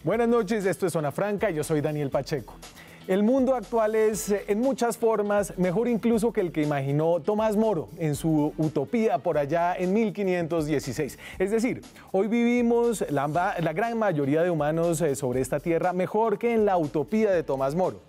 Buenas noches, esto es Zona Franca, yo soy Daniel Pacheco. El mundo actual es, en muchas formas, mejor incluso que el que imaginó Tomás Moro en su utopía por allá en 1516. Es decir, hoy vivimos la gran mayoría de humanos sobre esta tierra mejor que en la utopía de Tomás Moro.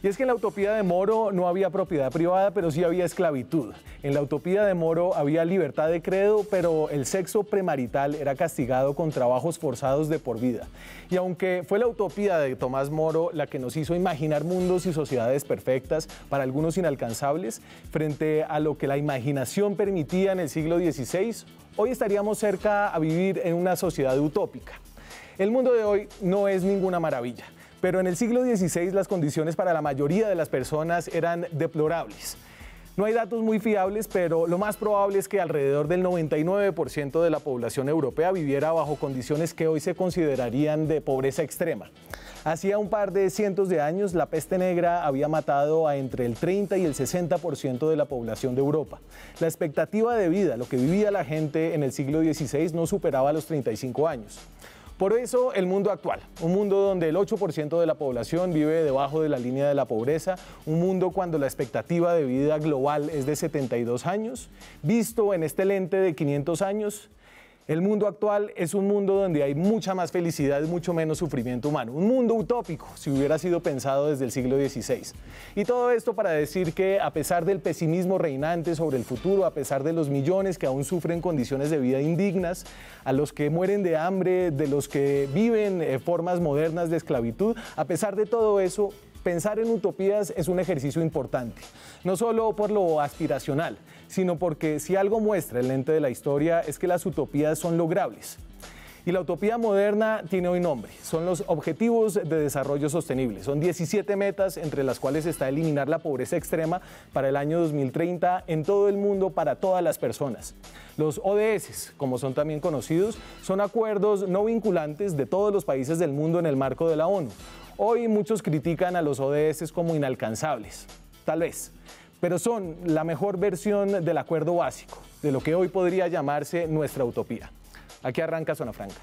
Y es que en la utopía de Moro no había propiedad privada, pero sí había esclavitud. En la utopía de Moro había libertad de credo, pero el sexo premarital era castigado con trabajos forzados de por vida. Y aunque fue la utopía de Tomás Moro la que nos hizo imaginar mundos y sociedades perfectas, para algunos inalcanzables, frente a lo que la imaginación permitía en el siglo XVI, hoy estaríamos cerca a vivir en una sociedad utópica. El mundo de hoy no es ninguna maravilla. Pero en el siglo XVI las condiciones para la mayoría de las personas eran deplorables. No hay datos muy fiables, pero lo más probable es que alrededor del 99% de la población europea viviera bajo condiciones que hoy se considerarían de pobreza extrema. Hacía un par de cientos de años, la peste negra había matado a entre el 30 y el 60% de la población de Europa. La expectativa de vida, lo que vivía la gente en el siglo XVI, no superaba los 35 años. Por eso el mundo actual, un mundo donde el 8% de la población vive debajo de la línea de la pobreza, un mundo cuando la expectativa de vida global es de 72 años, visto en este lente de 500 años, el mundo actual es un mundo donde hay mucha más felicidad y mucho menos sufrimiento humano. Un mundo utópico, si hubiera sido pensado desde el siglo XVI. Y todo esto para decir que a pesar del pesimismo reinante sobre el futuro, a pesar de los millones que aún sufren condiciones de vida indignas, a los que mueren de hambre, de los que viven formas modernas de esclavitud, a pesar de todo eso, pensar en utopías es un ejercicio importante, no solo por lo aspiracional, sino porque si algo muestra el lente de la historia es que las utopías son logrables. Y la utopía moderna tiene hoy nombre, son los Objetivos de Desarrollo Sostenible. Son 17 metas entre las cuales está eliminar la pobreza extrema para el año 2030 en todo el mundo para todas las personas. Los ODS, como son también conocidos, son acuerdos no vinculantes de todos los países del mundo en el marco de la ONU. Hoy muchos critican a los ODS como inalcanzables, tal vez, pero son la mejor versión del acuerdo básico, de lo que hoy podría llamarse nuestra utopía. Aquí arranca Zona Franca.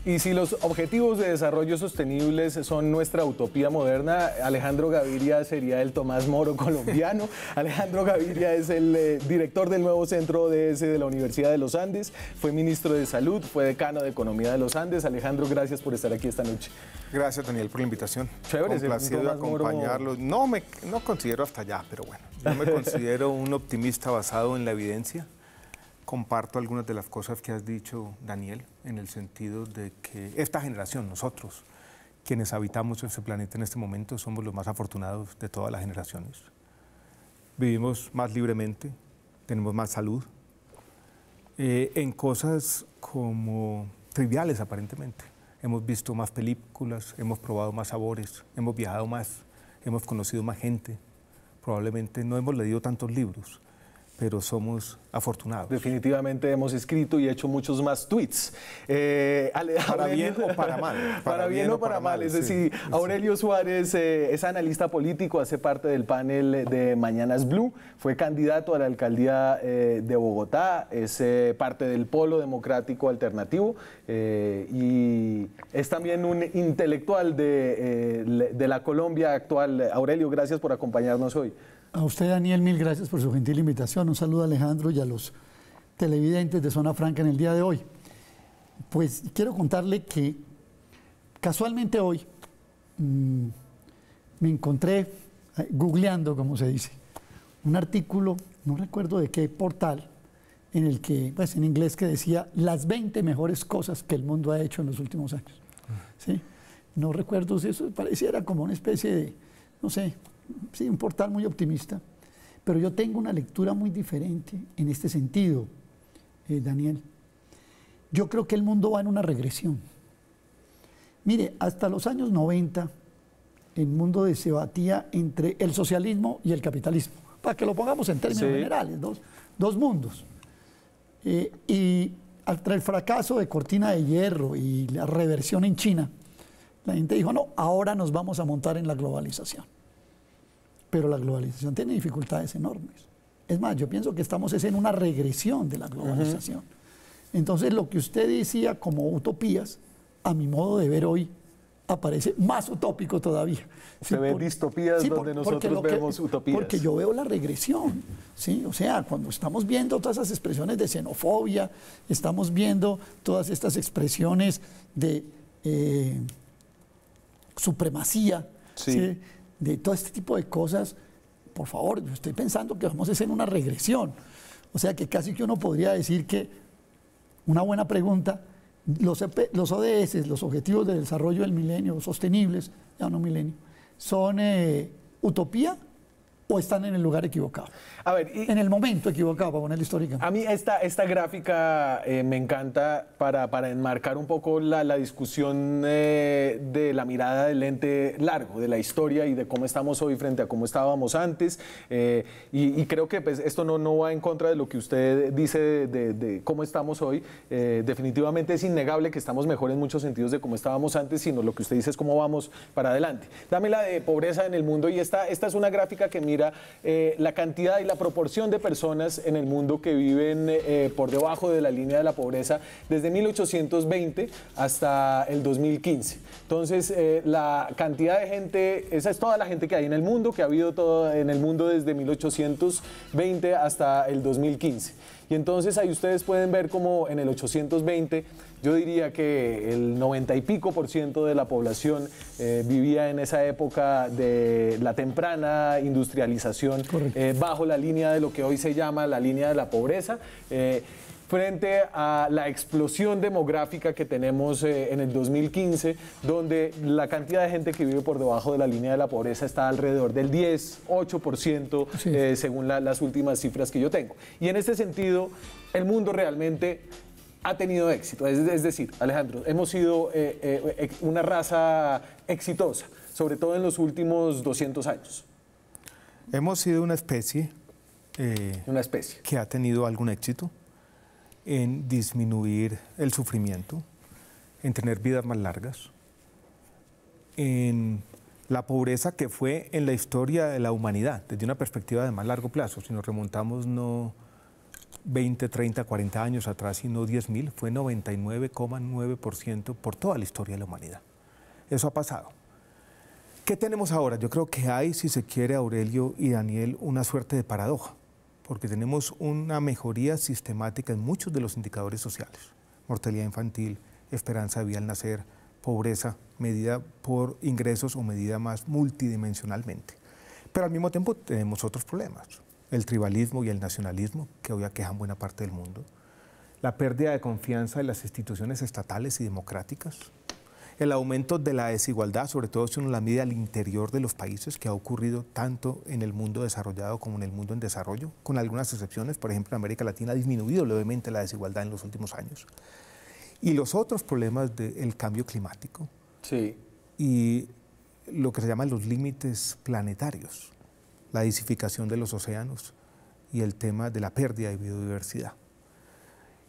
Y si los Objetivos de Desarrollo Sostenibles son nuestra utopía moderna, Alejandro Gaviria sería el Tomás Moro colombiano. Alejandro Gaviria es el director del nuevo centro ODS de la Universidad de los Andes, fue ministro de Salud, fue decano de Economía de los Andes. Alejandro, gracias por estar aquí esta noche. Gracias, Daniel, por la invitación. Chévere, complacido de acompañarlos. No considero hasta allá, pero bueno, yo me considero un optimista basado en la evidencia. Comparto algunas de las cosas que has dicho, Daniel, en el sentido de que esta generación, nosotros, quienes habitamos ese planeta en este momento, somos los más afortunados de todas las generaciones. Vivimos más libremente, tenemos más salud, en cosas como triviales aparentemente. Hemos visto más películas, hemos probado más sabores, hemos viajado más, hemos conocido más gente, probablemente no hemos leído tantos libros, pero somos afortunados. Definitivamente hemos escrito y hecho muchos más tweets. Para bien o para mal. Para bien o para mal. Es decir, sí. Aurelio Suárez es analista político, hace parte del panel de Mañanas Blue, fue candidato a la alcaldía de Bogotá, es parte del Polo Democrático Alternativo y es también un intelectual de la Colombia actual. Aurelio, gracias por acompañarnos hoy. A usted, Daniel, mil gracias por su gentil invitación. Un saludo a Alejandro y a los televidentes de Zona Franca en el día de hoy. Pues quiero contarle que casualmente hoy me encontré googleando, como se dice, un artículo, no recuerdo de qué portal, en el que, pues en inglés, que decía las 20 mejores cosas que el mundo ha hecho en los últimos años. ¿Sí? No recuerdo si eso pareciera como una especie de, no sé, sí, un portal muy optimista, pero yo tengo una lectura muy diferente en este sentido, Daniel. Yo creo que el mundo va en una regresión. Mire, hasta los años 90 el mundo se debatía entre el socialismo y el capitalismo, para que lo pongamos en términos generales, dos mundos. Y tras el fracaso de Cortina de Hierro y la reversión en China, la gente dijo, no, ahora nos vamos a montar en la globalización. Pero la globalización tiene dificultades enormes. Es más, yo pienso que estamos en una regresión de la globalización. Entonces, lo que usted decía como utopías, a mi modo de ver hoy, aparece más utópico todavía. Usted ve distopías donde nosotros vemos utopías. Porque yo veo la regresión, ¿sí? O sea, cuando estamos viendo todas esas expresiones de xenofobia, estamos viendo todas estas expresiones de supremacía, ¿sí? De todo este tipo de cosas, por favor, yo estoy pensando que vamos a hacer una regresión. O sea, que casi que uno podría decir que, una buena pregunta, los ODS, los Objetivos de Desarrollo del Milenio, sostenibles, ya no milenio, ¿son utopía o están en el lugar equivocado? A ver, en el momento equivocado, para ponerlo históricamente. A mí esta gráfica me encanta para enmarcar un poco la discusión de la mirada del lente largo, de la historia y de cómo estamos hoy frente a cómo estábamos antes. Y creo que pues, esto no va en contra de lo que usted dice de cómo estamos hoy. Definitivamente es innegable que estamos mejor en muchos sentidos de cómo estábamos antes, sino lo que usted dice es cómo vamos para adelante. Dame la de pobreza en el mundo y esta es una gráfica que mira la cantidad y la proporción de personas en el mundo que viven por debajo de la línea de la pobreza desde 1820 hasta el 2015. Entonces, la cantidad de gente, esa es toda la gente que hay en el mundo, que ha habido todo en el mundo desde 1820 hasta el 2015. Y entonces ahí ustedes pueden ver como en el 820, yo diría que el 90 y pico % de la población vivía en esa época de la temprana industrialización bajo la línea de lo que hoy se llama la línea de la pobreza. Frente a la explosión demográfica que tenemos en el 2015, donde la cantidad de gente que vive por debajo de la línea de la pobreza está alrededor del 8%, según las últimas cifras que yo tengo. Y en este sentido, el mundo realmente ha tenido éxito. Es decir, Alejandro, hemos sido una raza exitosa, sobre todo en los últimos 200 años. Hemos sido una especie que ha tenido algún éxito en disminuir el sufrimiento, en tener vidas más largas, en la pobreza que fue en la historia de la humanidad, desde una perspectiva de más largo plazo. Si nos remontamos no 20, 30, 40 años atrás, sino 10.000, fue 99,9% por toda la historia de la humanidad. Eso ha pasado. ¿Qué tenemos ahora? Yo creo que hay, si se quiere, Aurelio y Daniel, una suerte de paradoja, porque tenemos una mejoría sistemática en muchos de los indicadores sociales. Mortalidad infantil, esperanza de vida al nacer, pobreza, medida por ingresos o medida más multidimensionalmente. Pero al mismo tiempo tenemos otros problemas. El tribalismo y el nacionalismo, que hoy aquejan buena parte del mundo. La pérdida de confianza en las instituciones estatales y democráticas. El aumento de la desigualdad, sobre todo si uno la mide al interior de los países, que ha ocurrido tanto en el mundo desarrollado como en el mundo en desarrollo, con algunas excepciones. Por ejemplo, en América Latina ha disminuido levemente la desigualdad en los últimos años. Y los otros problemas del cambio climático y lo que se llaman los límites planetarios, la acidificación de los océanos y el tema de la pérdida de biodiversidad.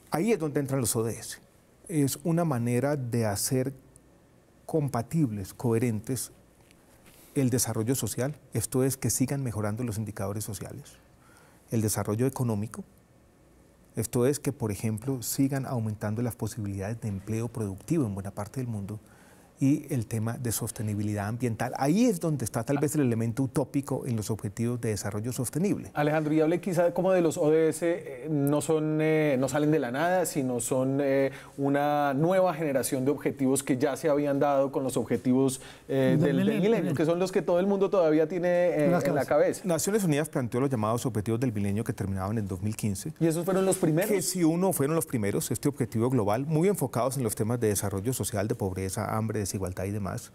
Ahí es donde entran los ODS. Es una manera de hacer compatibles, coherentes, el desarrollo social, esto es que sigan mejorando los indicadores sociales, el desarrollo económico, esto es que, por ejemplo, sigan aumentando las posibilidades de empleo productivo en buena parte del mundo, y el tema de sostenibilidad ambiental. Ahí es donde está tal vez el elemento utópico en los objetivos de desarrollo sostenible. Alejandro, y hable quizá como de los ODS, no salen de la nada, sino son una nueva generación de objetivos que ya se habían dado con los objetivos del milenio, que son los que todo el mundo todavía tiene en la cabeza. Naciones Unidas planteó los llamados objetivos del milenio que terminaban en 2015. ¿Y esos fueron los primeros? Que si fueron los primeros, este objetivo global, muy enfocados en los temas de desarrollo social, de pobreza, hambre, desigualdad y demás,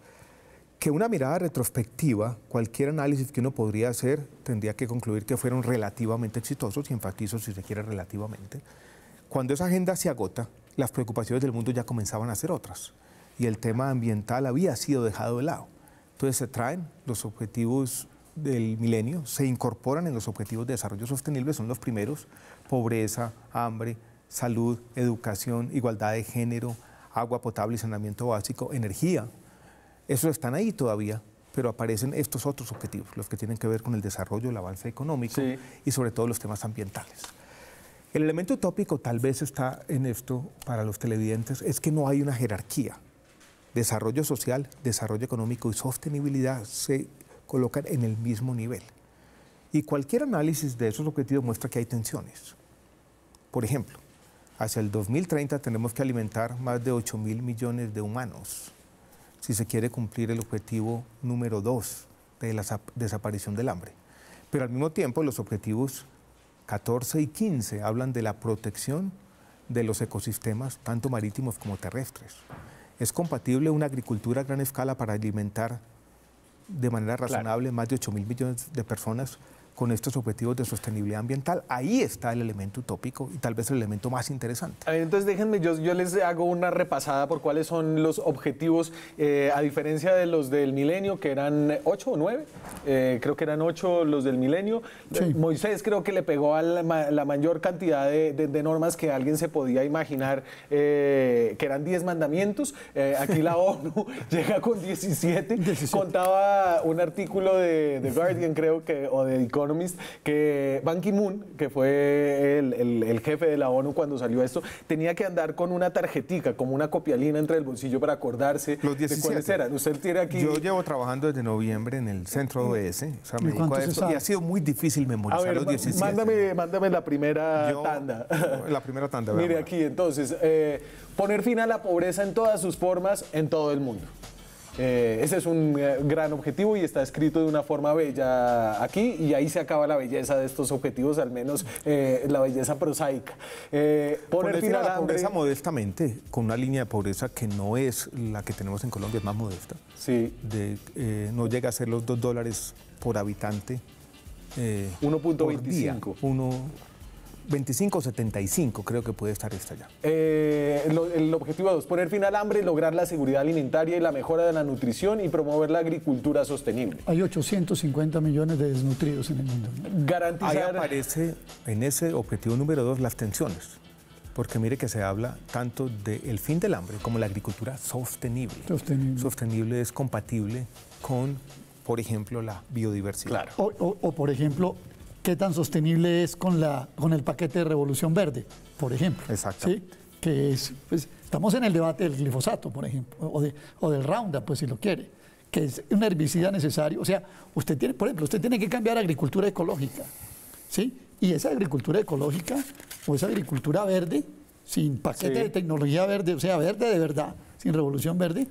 que una mirada retrospectiva, cualquier análisis que uno podría hacer, tendría que concluir que fueron relativamente exitosos, y enfatizo si se quiere relativamente. Cuando esa agenda se agota, las preocupaciones del mundo ya comenzaban a ser otras, y el tema ambiental había sido dejado de lado. Entonces se traen los objetivos del milenio se incorporan en los objetivos de desarrollo sostenible, son los primeros: pobreza, hambre, salud, educación, igualdad de género, agua potable y saneamiento básico, energía. Esos están ahí todavía, pero aparecen estos otros objetivos, los que tienen que ver con el desarrollo, el avance económico y sobre todo los temas ambientales. El elemento utópico tal vez está en esto para los televidentes, es que no hay una jerarquía. Desarrollo social, desarrollo económico y sostenibilidad se colocan en el mismo nivel. Y cualquier análisis de esos objetivos muestra que hay tensiones. Por ejemplo, hacia el 2030 tenemos que alimentar más de 8.000 millones de humanos si se quiere cumplir el objetivo número 2 de la desaparición del hambre. Pero al mismo tiempo los objetivos 14 y 15 hablan de la protección de los ecosistemas, tanto marítimos como terrestres. ¿Es compatible una agricultura a gran escala para alimentar de manera razonable más de 8.000 millones de personas con estos objetivos de sostenibilidad ambiental? Ahí está el elemento utópico y tal vez el elemento más interesante. A ver, entonces déjenme, yo les hago una repasada por cuáles son los objetivos, a diferencia de los del milenio, que eran 8 o 9, creo que eran 8 los del milenio. Sí. Moisés creo que le pegó a la mayor cantidad de normas que alguien se podía imaginar, que eran 10 mandamientos. Aquí la ONU llega con 17. Contaba un artículo de The Guardian, creo que, o de Economist, que Ban Ki-moon, que fue el jefe de la ONU cuando salió esto, tenía que andar con una tarjetica, como una copialina entre el bolsillo para acordarse de cuáles eran. Usted tiene aquí... Yo llevo trabajando desde noviembre en el centro OBS, o sea, me dedico a esto, y ha sido muy difícil memorizar los 17. Mándame la primera tanda. La primera tanda. Mire aquí, entonces, poner fin a la pobreza en todas sus formas en todo el mundo. Ese es un gran objetivo y está escrito de una forma bella aquí, y ahí se acaba la belleza de estos objetivos, al menos la belleza prosaica. Poner fin a la pobreza modestamente, con una línea de pobreza que no es la que tenemos en Colombia, es más modesta. Sí. No llega a ser los $2 por habitante. 1.25. 25.75 creo que puede estar esta ya. El objetivo 2, poner fin al hambre, lograr la seguridad alimentaria y la mejora de la nutrición y promover la agricultura sostenible. Hay 850 millones de desnutridos en el mundo, ¿no? Garantizar... Ahí aparece en ese objetivo número 2 las tensiones, porque mire que se habla tanto del fin del hambre como la agricultura sostenible. Sostenible es compatible con, por ejemplo, la biodiversidad. Claro. O por ejemplo, ¿qué tan sostenible es con el paquete de Revolución Verde, por ejemplo? Exacto. ¿Sí? Que es, pues, estamos en el debate del glifosato, por ejemplo, o del Roundup, pues si lo quiere, que es un herbicida necesario. O sea, usted tiene, por ejemplo, usted tiene que cambiar a agricultura ecológica, ¿sí? Y esa agricultura ecológica o esa agricultura verde, sin paquete de tecnología verde, o sea, verde de verdad, sin Revolución Verde,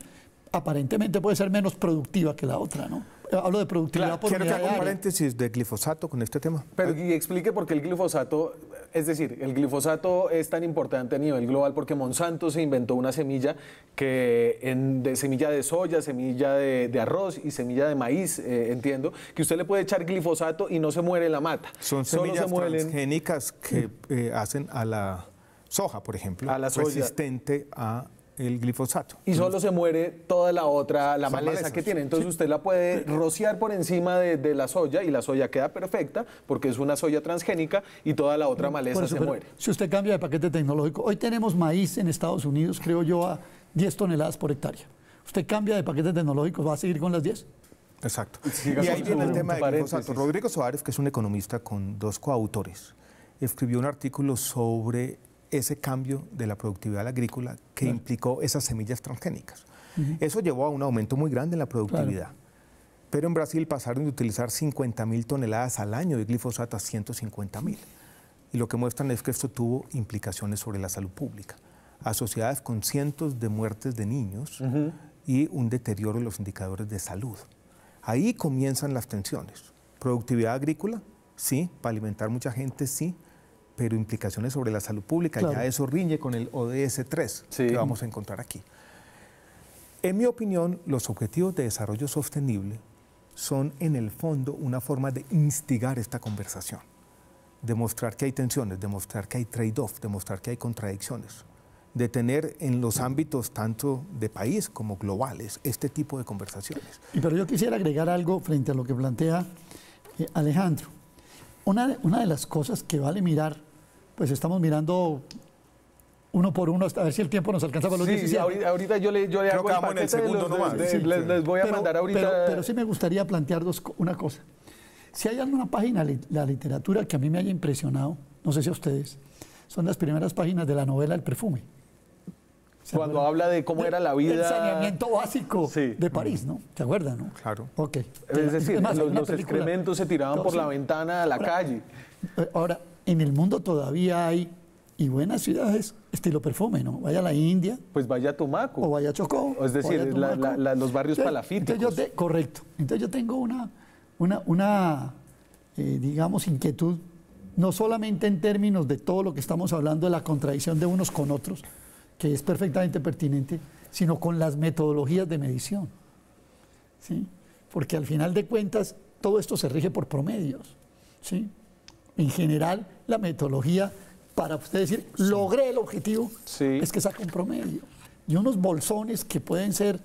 aparentemente puede ser menos productiva que la otra, ¿no? Hablo de productividad por Quiero que unidad haga de un área. paréntesis de glifosato con este tema. Pero y explique por qué el glifosato, es decir, el glifosato es tan importante a nivel global porque Monsanto se inventó una semilla de semilla de soya, semilla de arroz y semilla de maíz, entiendo, que usted le puede echar glifosato y no se muere la mata. Son semillas transgénicas que hacen a la soja, por ejemplo, a la soya, resistente a el glifosato. Y solo se muere toda la otra, la maleza malezas que tiene. Entonces usted la puede rociar por encima de la soya y la soya queda perfecta porque es una soya transgénica y toda la otra maleza se muere. Si usted cambia de paquete tecnológico, hoy tenemos maíz en Estados Unidos, creo yo, a 10 toneladas por hectárea. Usted cambia de paquete tecnológico, ¿va a seguir con las 10? Exacto. Y ahí viene el tema del glifosato. Rodrigo Suárez, que es un economista con 2 coautores, escribió un artículo sobre ese cambio de la productividad agrícola que implicó esas semillas transgénicas. Eso llevó a un aumento muy grande en la productividad. Pero en Brasil pasaron de utilizar 50.000 toneladas al año de glifosato a 150.000. Y lo que muestran es que esto tuvo implicaciones sobre la salud pública, asociadas con cientos de muertes de niños y un deterioro en los indicadores de salud. Ahí comienzan las tensiones. Productividad agrícola, sí, para alimentar mucha gente, sí, pero implicaciones sobre la salud pública, ya eso riñe con el ODS 3 que vamos a encontrar aquí. En mi opinión, los objetivos de desarrollo sostenible son en el fondo una forma de instigar esta conversación, demostrar que hay tensiones, demostrar que hay trade-off, demostrar que hay contradicciones. de tener en los ámbitos tanto de país como globales este tipo de conversaciones. Pero yo quisiera agregar algo frente a lo que plantea Alejandro. Una de las cosas que vale mirar, pues estamos mirando uno por uno hasta ver si el tiempo nos alcanza para los 17. Ahorita yo le hago que el vamos en el paquete segundo nomás. les voy a mandar ahorita. Pero sí me gustaría plantear una cosa. Si hay alguna página de la literatura que a mí me haya impresionado, no sé si a ustedes, son las primeras páginas de la novela El perfume. Cuando habla de cómo era la vida... El saneamiento básico de París, ¿no? ¿Se acuerdan, no? Claro. Ok. Es decir, los excrementos se tiraban por la ventana a la calle. Ahora, en el mundo todavía hay, y buenas ciudades, estilo perfume, ¿no? Vaya a la India. Pues vaya a Tumaco. O vaya a Chocó. Es decir, los barrios palafíticos. Correcto. Entonces yo tengo una digamos, inquietud, no solamente en términos de todo lo que estamos hablando de la contradicción de unos con otros, que es perfectamente pertinente, sino con las metodologías de medición. ¿Sí? Porque al final de cuentas, todo esto se rige por promedios. ¿Sí? En general, la metodología, para usted decir, logré el objetivo, es que saca un promedio. Y unos bolsones que pueden ser,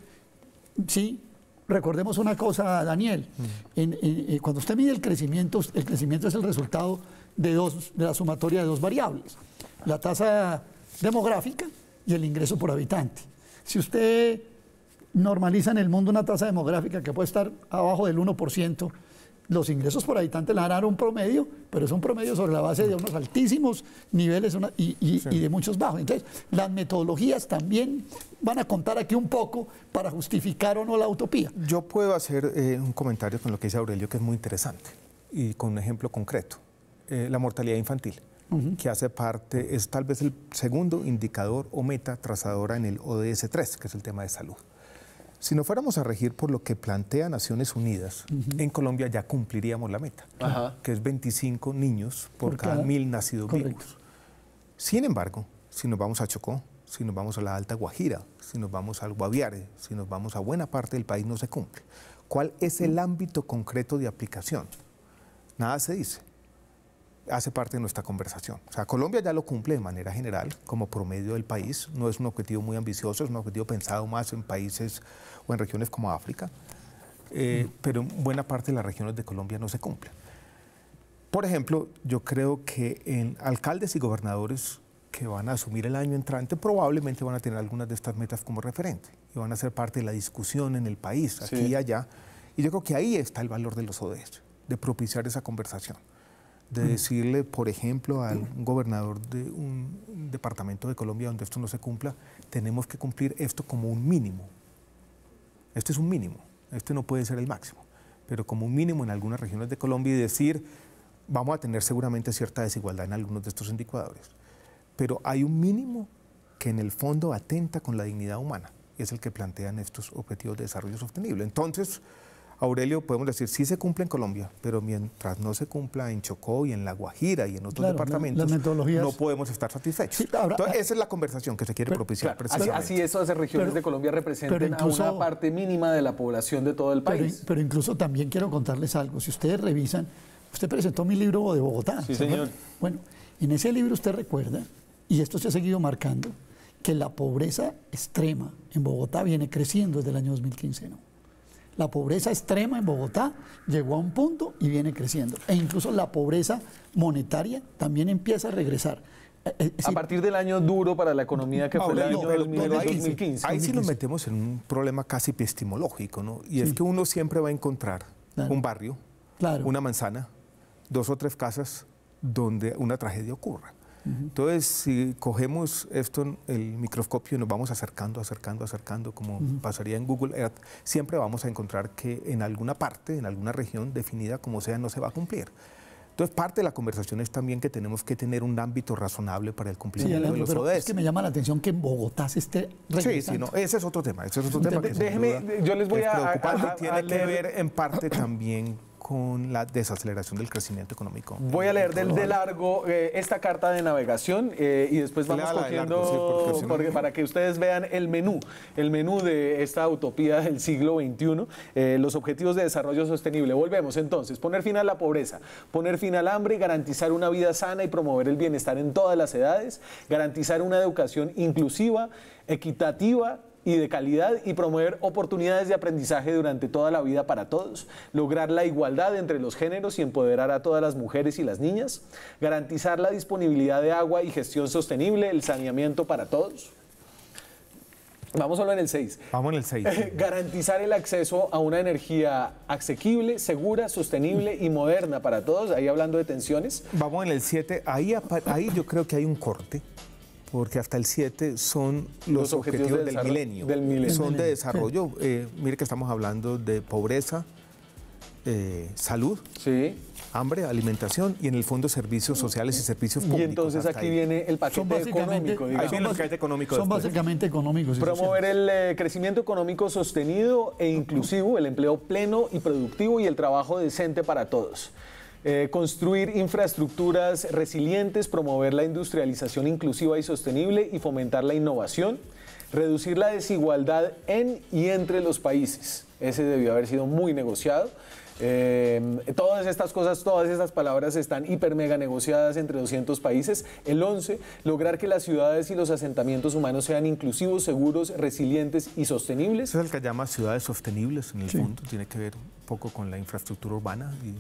sí, recordemos una cosa, Daniel, cuando usted mide el crecimiento es el resultado de la sumatoria de dos variables, la tasa demográfica y el ingreso por habitante. Si usted normaliza en el mundo una tasa demográfica que puede estar abajo del 1%, los ingresos por habitante le van a dar un promedio, pero es un promedio sobre la base de unos altísimos niveles y de muchos bajos. Entonces, las metodologías también van a contar aquí un poco para justificar o no la utopía. Yo puedo hacer un comentario con lo que dice Aurelio, que es muy interesante, y con un ejemplo concreto. La mortalidad infantil, que hace parte, es tal vez el segundo indicador o meta trazadora en el ODS 3, que es el tema de salud. Si no fuéramos a regir por lo que plantea Naciones Unidas, en Colombia ya cumpliríamos la meta, que es 25 niños por cada 1000 nacidos vivos. Sin embargo, si nos vamos a Chocó, si nos vamos a la Alta Guajira, si nos vamos al Guaviare, si nos vamos a buena parte del país, no se cumple. ¿Cuál es el ámbito concreto de aplicación? Nada se dice. Hace parte de nuestra conversación. O sea, Colombia ya lo cumple de manera general, como promedio del país. No es un objetivo muy ambicioso, es un objetivo pensado más en países o en regiones como África, pero en buena parte de las regiones de Colombia no se cumple. Por ejemplo, yo creo que en alcaldes y gobernadores que van a asumir el año entrante probablemente van a tener algunas de estas metas como referente y van a ser parte de la discusión en el país, aquí y allá. Y yo creo que ahí está el valor de los ODS, de propiciar esa conversación. De decirle, por ejemplo, al gobernador de un departamento de Colombia donde esto no se cumpla, tenemos que cumplir esto como un mínimo. Este es un mínimo, este no puede ser el máximo, pero como un mínimo en algunas regiones de Colombia y decir, vamos a tener seguramente cierta desigualdad en algunos de estos indicadores, pero hay un mínimo que en el fondo atenta con la dignidad humana, y es el que plantean estos objetivos de desarrollo sostenible. Entonces, Aurelio, podemos decir, sí se cumple en Colombia, pero mientras no se cumpla en Chocó y en La Guajira y en otros departamentos, no podemos estar satisfechos. Sí, entonces, esa es la conversación que se quiere propiciar. Así esas regiones de Colombia representan a una parte mínima de la población de todo el país. Pero incluso también quiero contarles algo. Si ustedes revisan, usted presentó mi libro de Bogotá. Sí, señor. Bueno, en ese libro usted recuerda, y esto se ha seguido marcando, que la pobreza extrema en Bogotá viene creciendo desde el año 2015, ¿no? La pobreza extrema en Bogotá llegó a un punto y viene creciendo. E incluso la pobreza monetaria también empieza a regresar. A partir del año duro para la economía que fue el año 2015. Ahí sí nos metemos en un problema casi epistemológico, ¿no? Y es que uno siempre va a encontrar un barrio, una manzana, 2 o 3 casas donde una tragedia ocurra. Entonces, si cogemos esto en el microscopio y nos vamos acercando, como pasaría en Google Earth, siempre vamos a encontrar que en alguna parte, en alguna región definida como sea, no se va a cumplir. Entonces, parte de la conversación es también que tenemos que tener un ámbito razonable para el cumplimiento de los ODS. Es que me llama la atención que en Bogotá se esté regresando. Ese es otro tema. Ese es otro tema que déjeme, yo les voy a tiene que ver en parte también con la desaceleración del crecimiento económico. Voy a leer de largo esta carta de navegación y después vamos cogiendo, para que ustedes vean el menú de esta utopía del siglo XXI, los objetivos de desarrollo sostenible. Volvemos entonces, poner fin a la pobreza, poner fin al hambre, garantizar una vida sana y promover el bienestar en todas las edades, garantizar una educación inclusiva, equitativa y de calidad y promover oportunidades de aprendizaje durante toda la vida para todos, lograr la igualdad entre los géneros y empoderar a todas las mujeres y las niñas, garantizar la disponibilidad de agua y gestión sostenible, el saneamiento para todos. Vamos solo en el 6. Vamos en el 6. Garantizar el acceso a una energía asequible, segura, sostenible y moderna para todos, ahí hablando de tensiones. Vamos en el 7, ahí yo creo que hay un corte, porque hasta el 7 son los objetivos del milenio. Son de desarrollo. Sí. Mire que estamos hablando de pobreza, salud, sí, hambre, alimentación y en el fondo servicios sociales y servicios públicos. Y entonces aquí viene el paquete económico. Ahí viene el paquete económico. Son básicamente económicos. Promover el crecimiento económico sostenido e inclusivo, el empleo pleno y productivo y el trabajo decente para todos. Construir infraestructuras resilientes, promover la industrialización inclusiva y sostenible y fomentar la innovación, reducir la desigualdad en y entre los países. Ese debió haber sido muy negociado. Todas estas cosas, todas estas palabras están hiper mega negociadas entre 200 países. El 11, lograr que las ciudades y los asentamientos humanos sean inclusivos, seguros, resilientes y sostenibles. Ese es el que llama ciudades sostenibles en el fondo, tiene que ver un poco con la infraestructura urbana y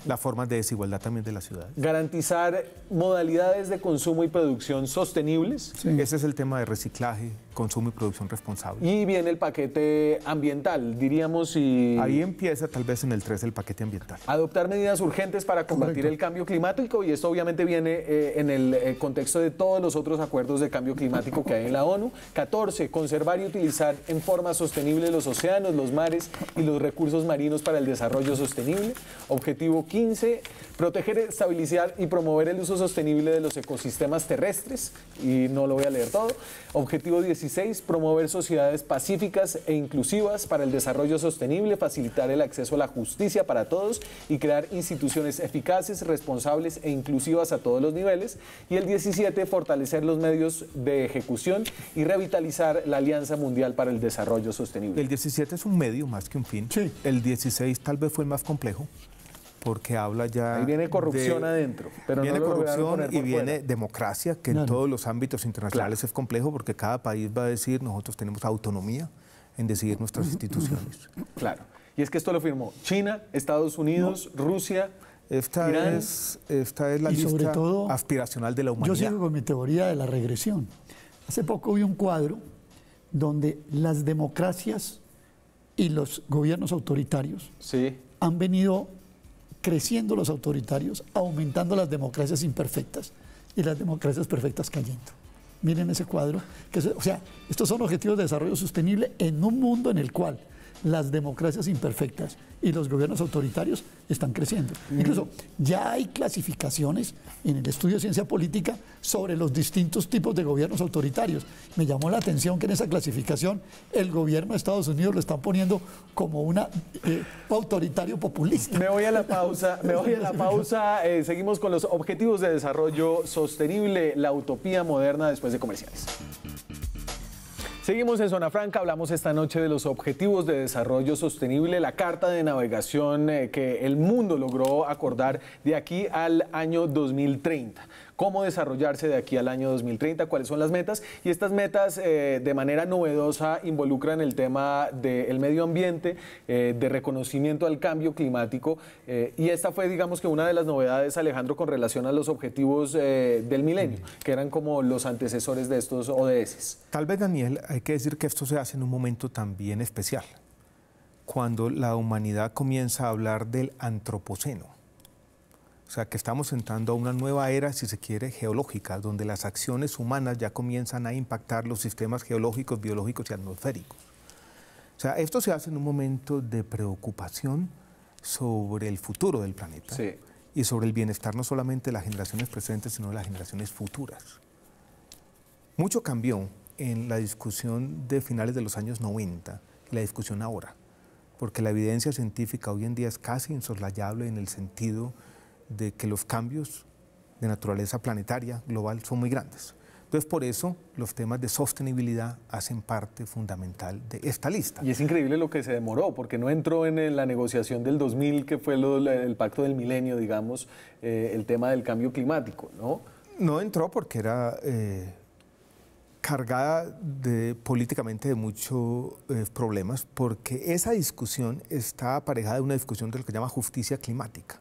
las formas de desigualdad también de las ciudades. Garantizar modalidades de consumo y producción sostenibles. Sí. Ese es el tema de reciclaje, consumo y producción responsable. Y viene el paquete ambiental, diríamos. Ahí empieza tal vez en el 3 el paquete ambiental. Adoptar medidas urgentes para combatir el cambio climático, y esto obviamente viene en el contexto de todos los otros acuerdos de cambio climático que hay en la ONU. 14, conservar y utilizar en forma sostenible los océanos, los mares y los recursos marinos para el desarrollo sostenible. Objetivo 15, proteger, estabilizar y promover el uso sostenible de los ecosistemas terrestres, y no lo voy a leer todo. Objetivo 16, promover sociedades pacíficas e inclusivas para el desarrollo sostenible, facilitar el acceso a la justicia para todos y crear instituciones eficaces, responsables e inclusivas a todos los niveles. Y el 17, fortalecer los medios de ejecución y revitalizar la Alianza Mundial para el Desarrollo Sostenible. El 17 es un medio más que un fin. Sí. El 16 tal vez fue el más complejo, porque habla ya... Ahí viene corrupción adentro. Pero viene no corrupción y viene fuera. Democracia, que en todos los ámbitos internacionales es complejo, porque cada país va a decir, nosotros tenemos autonomía en decidir nuestras instituciones. Claro. Y es que esto lo firmó China, Estados Unidos, Rusia, Irán. Esta es la lista sobre todo, aspiracional de la humanidad. Yo sigo con mi teoría de la regresión. Hace poco vi un cuadro donde las democracias y los gobiernos autoritarios han venido creciendo los autoritarios, aumentando las democracias imperfectas y las democracias perfectas cayendo. Miren ese cuadro. O sea, estos son objetivos de desarrollo sostenible en un mundo en el cual las democracias imperfectas y los gobiernos autoritarios están creciendo. Incluso ya hay clasificaciones en el estudio de ciencia política sobre los distintos tipos de gobiernos autoritarios. Me llamó la atención que en esa clasificación el gobierno de Estados Unidos lo están poniendo como un autoritario populista. Me voy a la pausa, seguimos con los objetivos de desarrollo sostenible, la utopía moderna, después de comerciales. Seguimos en Zona Franca, hablamos esta noche de los objetivos de desarrollo sostenible, la carta de navegación que el mundo logró acordar de aquí al año 2030. Cómo desarrollarse de aquí al año 2030, cuáles son las metas, y estas metas de manera novedosa involucran el tema del medio ambiente, de reconocimiento al cambio climático, y esta fue, digamos, que una de las novedades, Alejandro, con relación a los objetivos del milenio, que eran como los antecesores de estos ODS. Tal vez, Daniel, hay que decir que esto se hace en un momento también especial, cuando la humanidad comienza a hablar del antropoceno. O sea, que estamos entrando a una nueva era, si se quiere, geológica, donde las acciones humanas ya comienzan a impactar los sistemas geológicos, biológicos y atmosféricos. O sea, esto se hace en un momento de preocupación sobre el futuro del planeta y sobre el bienestar no solamente de las generaciones presentes, sino de las generaciones futuras. Mucho cambió en la discusión de finales de los años 90 y la discusión ahora. porque la evidencia científica hoy en día es casi insoslayable en el sentido de que los cambios de naturaleza planetaria global son muy grandes. Entonces, por eso, los temas de sostenibilidad hacen parte fundamental de esta lista. Y es increíble lo que se demoró, porque no entró en la negociación del 2000, que fue el pacto del milenio, digamos, el tema del cambio climático, ¿no? No entró porque era cargada políticamente de muchos problemas, porque esa discusión está aparejada de una discusión de lo que se llama justicia climática.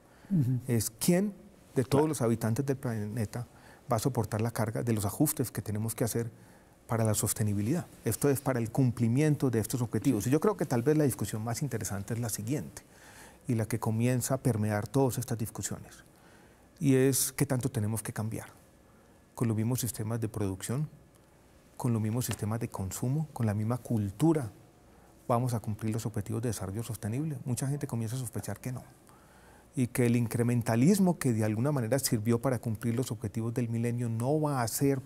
Es quién de todos los habitantes del planeta va a soportar la carga de los ajustes que tenemos que hacer para la sostenibilidad. Esto es para el cumplimiento de estos objetivos. Y yo creo que tal vez la discusión más interesante es la siguiente, y la que comienza a permear todas estas discusiones, y es qué tanto tenemos que cambiar con los mismos sistemas de producción, con los mismos sistemas de consumo, con la misma cultura. ¿Vamos a cumplir los objetivos de desarrollo sostenible? Mucha gente comienza a sospechar que no, y que el incrementalismo que de alguna manera sirvió para cumplir los objetivos del milenio no va a ser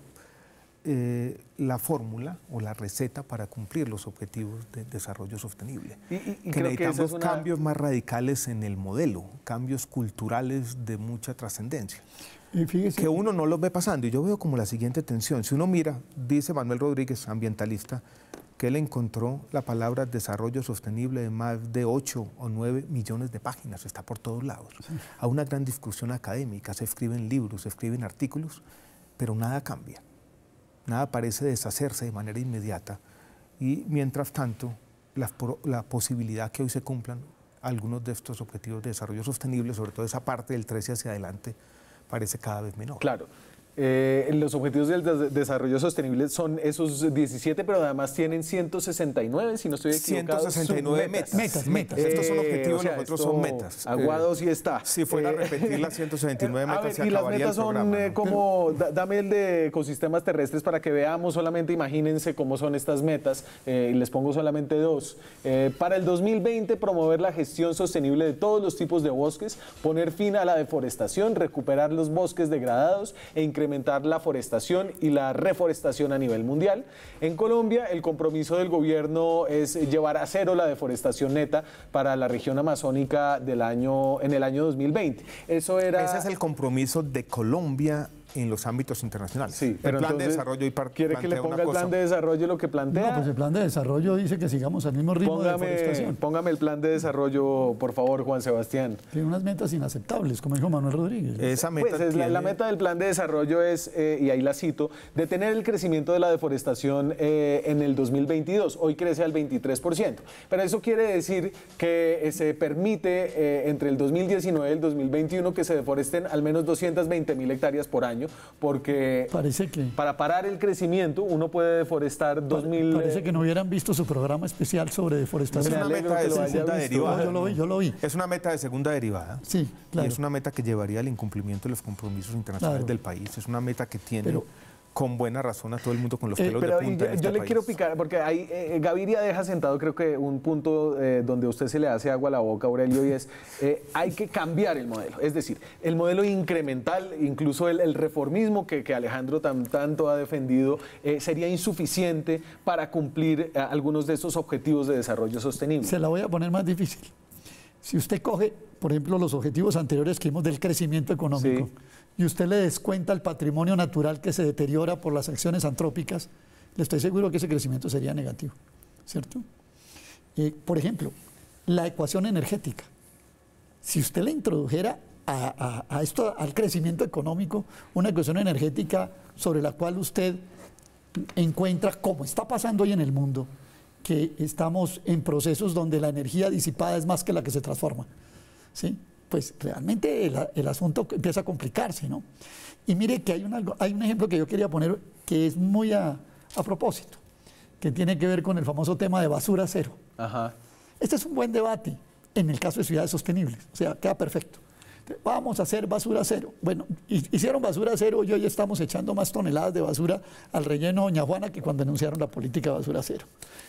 la fórmula o la receta para cumplir los objetivos de desarrollo sostenible. Y que necesitamos cambios más radicales en el modelo, cambios culturales de mucha trascendencia. Y fíjese, que uno no los ve pasando, y yo veo como la siguiente tensión. Si uno mira, dice Manuel Rodríguez, ambientalista, que él encontró la palabra desarrollo sostenible en más de 8 o 9 millones de páginas, está por todos lados. Sí. Hay una gran discusión académica, se escriben libros, se escriben artículos, pero nada cambia, nada parece deshacerse de manera inmediata, y mientras tanto, la posibilidad que hoy se cumplan algunos de estos objetivos de desarrollo sostenible, sobre todo esa parte del 13 hacia adelante, parece cada vez menor. Claro. Los objetivos del desarrollo sostenible son esos 17, pero además tienen 169, si no estoy equivocado. 169 metas. Estos son objetivos, o sea, los otros son metas. Aguados y está. Si fuera a repetir las 169 metas, se y las acabaría metas el programa, son como, dame el de ecosistemas terrestres para que veamos solamente, imagínense cómo son estas metas, y les pongo solamente 2. Para el 2020, promover la gestión sostenible de todos los tipos de bosques, poner fin a la deforestación, recuperar los bosques degradados e incrementar la forestación y la reforestación a nivel mundial. En Colombia, el compromiso del gobierno es llevar a cero la deforestación neta para la región amazónica en el año 2020. Ese es el compromiso de Colombia en los ámbitos internacionales. Sí, pero el plan de entonces, desarrollo ¿quiere que le ponga el plan de desarrollo lo que plantea? No, pues el plan de desarrollo dice que sigamos al mismo ritmo de deforestación. Póngame el plan de desarrollo, por favor, Juan Sebastián. Tiene unas metas inaceptables, como dijo Manuel Rodríguez. Esa meta pues la meta del plan de desarrollo es, y ahí la cito, detener el crecimiento de la deforestación en el 2022. Hoy crece al 23%. Pero eso quiere decir que se permite entre el 2019 y el 2021 que se deforesten al menos 220.000 hectáreas por año, porque parece que para parar el crecimiento uno puede deforestar 2.000... Parece que no hubieran visto su programa especial sobre deforestación. Es una meta de segunda derivada. Yo lo vi. Es una meta de segunda derivada. Sí, claro. Y es una meta que llevaría al incumplimiento de los compromisos internacionales del país. Es una meta que tiene... con buena razón a todo el mundo con los pelos de punta. Yo le quiero picar, porque ahí Gaviria deja sentado, creo que un punto donde a usted se le hace agua a la boca, Aurelio, y es hay que cambiar el modelo. Es decir, el modelo incremental, incluso el reformismo que Alejandro tanto ha defendido, sería insuficiente para cumplir algunos de esos objetivos de desarrollo sostenible. Se la voy a poner más difícil. Si usted coge, por ejemplo, los objetivos anteriores que vimos del crecimiento económico, sí, y usted le descuenta el patrimonio natural que se deteriora por las acciones antrópicas, le estoy seguro que ese crecimiento sería negativo, ¿cierto? Por ejemplo, la ecuación energética. Si usted le introdujera al crecimiento económico una ecuación energética sobre la cual usted encuentra, como está pasando hoy en el mundo, que estamos en procesos donde la energía disipada es más que la que se transforma, ¿sí? Pues realmente el asunto empieza a complicarse, ¿no? Y mire que hay un ejemplo que yo quería poner que es muy a propósito, que tiene que ver con el famoso tema de basura cero. Ajá. Este es un buen debate en el caso de ciudades sostenibles, o sea, queda perfecto. Vamos a hacer basura cero. Bueno, hicieron basura cero y hoy estamos echando más toneladas de basura al relleno Doña Juana que cuando anunciaron la política de basura cero.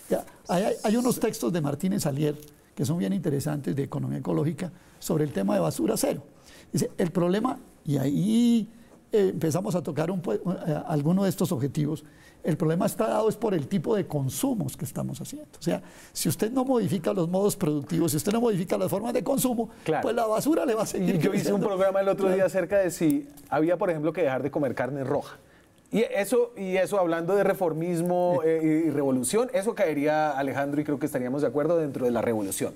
Ya, hay unos textos de Martínez Alier que son bien interesantes de economía ecológica sobre el tema de basura cero. Dice, el problema, y ahí empezamos a tocar alguno de estos objetivos, el problema está dado es por el tipo de consumos que estamos haciendo. O sea, si usted no modifica los modos productivos, si usted no modifica las formas de consumo, pues la basura le va a seguir creciendo. Yo hice un programa el otro día acerca de si había, por ejemplo, que dejar de comer carne roja. Y eso hablando de reformismo y revolución, eso caería, Alejandro, y creo que estaríamos de acuerdo dentro de la revolución.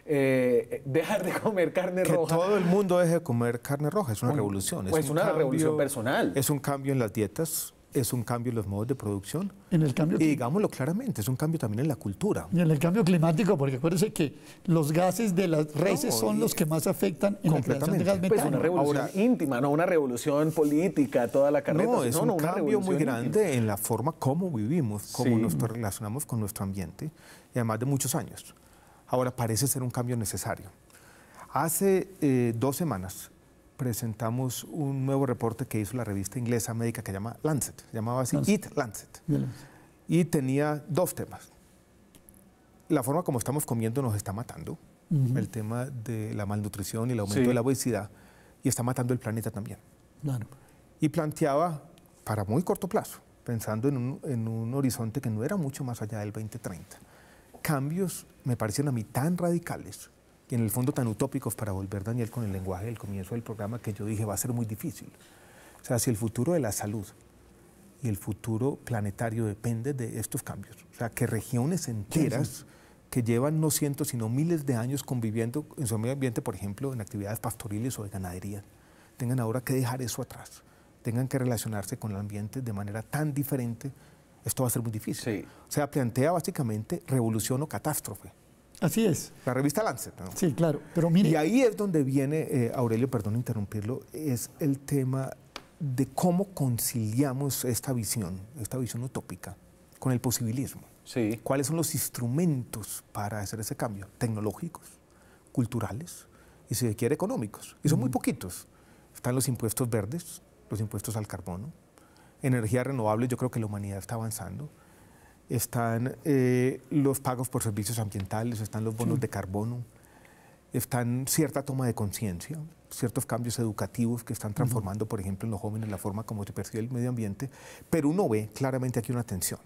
Dejar de comer carne roja. Que todo el mundo deje de comer carne roja, es una revolución. Pues es una revolución personal. Es un cambio en las dietas, es un cambio en los modos de producción. En el cambio, y digámoslo claramente, es un cambio también en la cultura. Y en el cambio climático, porque acuérdense que los gases de las reses son los que más afectan en la creación de gas metano. Pues una revolución íntima, no una revolución política, toda la carreta. No, es un cambio muy grande en la forma como vivimos, cómo nos relacionamos con nuestro ambiente, y además de muchos años. Ahora parece ser un cambio necesario. Hace 2 semanas presentamos un nuevo reporte que hizo la revista inglesa médica que se llama Lancet, se llamaba así, Eat Lancet, y tenía 2 temas. La forma como estamos comiendo nos está matando, el tema de la malnutrición y el aumento de la obesidad, y está matando el planeta también. Claro. Y planteaba, para muy corto plazo, pensando en un horizonte que no era mucho más allá del 2030, cambios, me parecen a mí tan radicales y en el fondo tan utópicos, para volver, Daniel, con el lenguaje del comienzo del programa, que yo dije va a ser muy difícil. O sea, si el futuro de la salud y el futuro planetario depende de estos cambios, o sea, que regiones enteras que llevan no cientos, sino miles de años conviviendo en su medio ambiente, por ejemplo, en actividades pastoriles o de ganadería, tengan ahora que dejar eso atrás, tengan que relacionarse con el ambiente de manera tan diferente, esto va a ser muy difícil. O sea, plantea básicamente revolución o catástrofe. Así es. La revista Lancet, ¿no? Sí, claro, pero mire... Y ahí es donde viene, Aurelio, perdón interrumpirlo, es el tema de cómo conciliamos esta visión utópica con el posibilismo. Sí. ¿Cuáles son los instrumentos para hacer ese cambio? Tecnológicos, culturales y, si se quiere, económicos. Y son muy poquitos. Están los impuestos verdes, los impuestos al carbono, energías renovables, yo creo que la humanidad está avanzando. Están los pagos por servicios ambientales, están los bonos de carbono, están cierta toma de conciencia, ciertos cambios educativos que están transformando, por ejemplo, en los jóvenes la forma como se percibe el medio ambiente, pero uno ve claramente aquí una tensión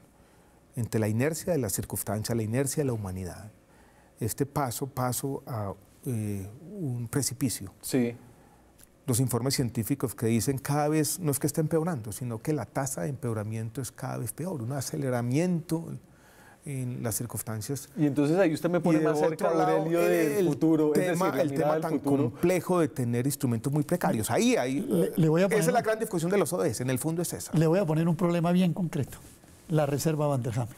entre la inercia de las circunstancias, la inercia de la humanidad, este paso a un precipicio. Sí. Los informes científicos que dicen cada vez, no es que esté empeorando, sino que la tasa de empeoramiento es cada vez peor, un aceleramiento en las circunstancias. Y entonces ahí usted me pone más cerca, Aurelio, del futuro. El tema tan complejo de tener instrumentos muy precarios. Ahí esa es la gran discusión de los ODS, en el fondo es esa. Le voy a poner un problema bien concreto, la reserva Van der Hamen.